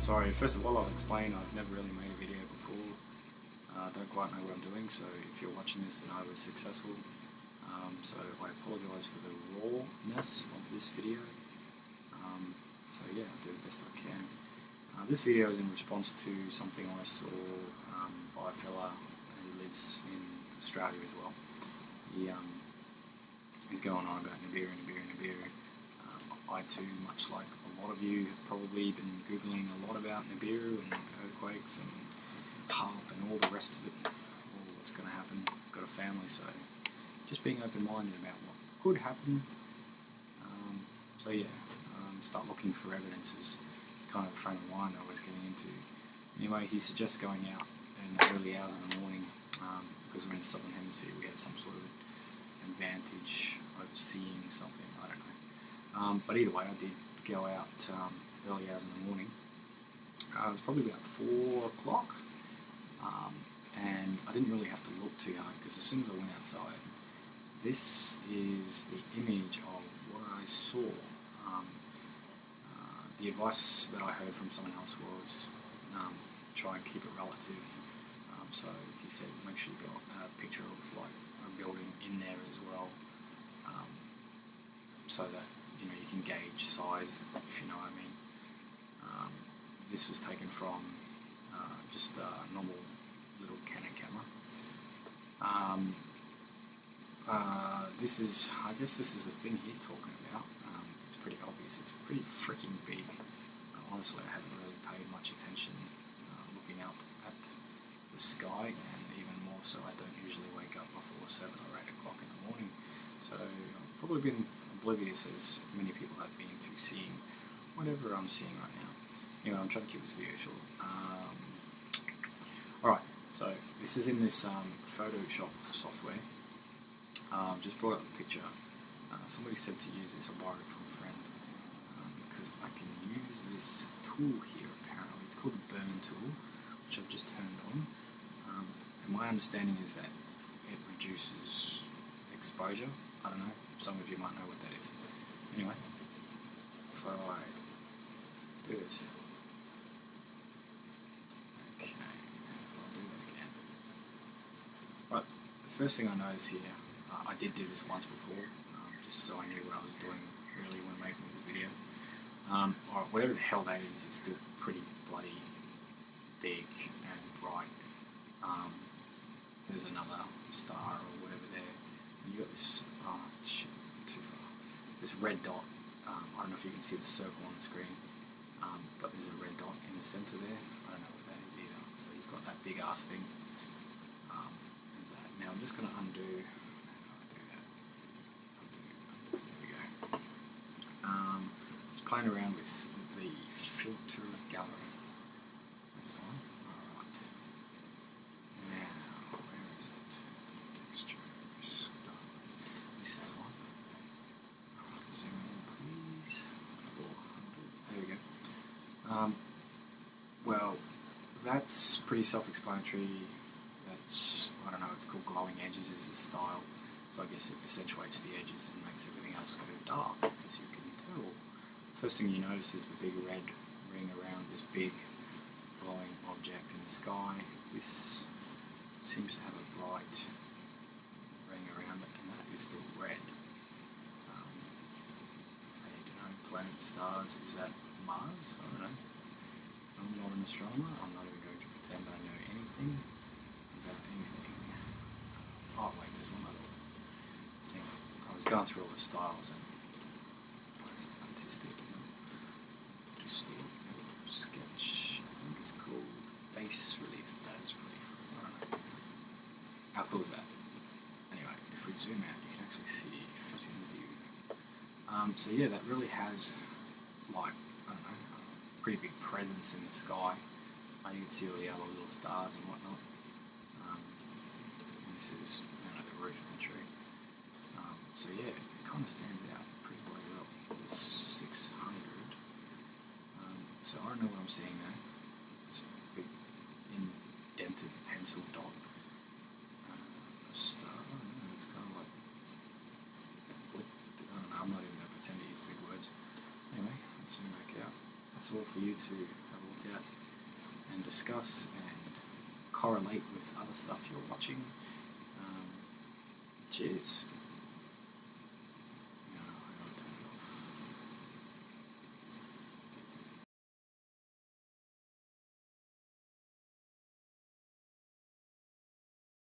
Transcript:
Sorry, first of all I'll explain I've never really made a video before. Don't quite know what I'm doing, so if you're watching this then I was successful. So I apologise for the rawness of this video. So yeah, I'll do the best I can. This video is in response to something I saw by a fella who lives in Australia as well. He's going on about NIBIRU. I too, much like a lot of you, have probably been Googling a lot about NIBIRU and earthquakes and HARP and all the rest of it, all what's going to happen. Got a family, so just being open-minded about what could happen. So yeah, start looking for evidence is kind of the frame of mind I was getting into. Anyway, he suggests going out in the early hours of the morning because we're in the southern hemisphere. We have some sort of advantage over seeing something. I don't know. But either way, I did go out early hours in the morning. It was probably about 4 o'clock, and I didn't really have to look too hard because as soon as I went outside, this is the image of what I saw. The advice that I heard from someone else was try and keep it relative. So he said make sure you got a picture of like a building in there as well, so that you can gauge size, if you know what I mean. This was taken from just a normal little Canon camera. I guess this is the thing he's talking about. It's pretty obvious. It's pretty freaking big. Honestly, I haven't really paid much attention looking up at the sky, and even more so, I don't usually wake up before 7 or 8 o'clock in the morning. So I've probably been oblivious, as many people have been, to seeing whatever I'm seeing right now. Anyway, I'm trying to keep this video short. Alright, so this is in this Photoshop software. Just brought up a picture. Somebody said to use this. I borrowed it from a friend because I can use this tool here apparently. It's called the burn tool, which I've just turned on. And my understanding is that it reduces exposure. I don't know, some of you might know what that is. Anyway, if I do this, okay, and if I do that again, right, the first thing I notice here, I did do this once before, just so I knew what I was doing really when making this video. Or whatever the hell that is, it's still pretty bloody big and bright. There's another star or whatever there, and you got this, oh shit, too far, this red dot. I don't know if you can see the circle on the screen, but there's a red dot in the center there. I don't know what that is either. So you've got that big ass thing, and that. Now I'm just going to undo. Playing around with the filter gallery. That's the one. Alright. Now, where is it? Textures. This is the one. Alright, zoom in please. 400. There we go. Well, that's pretty self-explanatory. That's, I don't know, it's called glowing edges is the style. So I guess it accentuates the edges and makes everything else go dark, as you can tell. First thing you notice is the big red ring around this big glowing object in the sky. This seems to have a bright ring around it, and that is still red. I don't know, planets, stars, is that Mars? I don't know. I'm not an astronomer. I'm not even going to pretend I know anything about anything. Oh wait, there's one other thing. I was going through all the styles and sketch, I think it's called base relief, bas relief, I don't know. How cool is that? Anyway, if we zoom out you can actually see fit in view. So yeah, that really has, like, I don't know, a pretty big presence in the sky. You can see all the other little stars and whatnot. And this is, the roof of the tree. So yeah, it kind of stands out pretty bloody well. It's 600. So I don't know what I'm seeing there. This big indented pencil dot. A star. I don't know, it's kind of like I don't know, I'm not even going to pretend to use big words. Anyway, let's zoom back out. That's all for you to have a look out and discuss and correlate with other stuff you're watching. Cheers.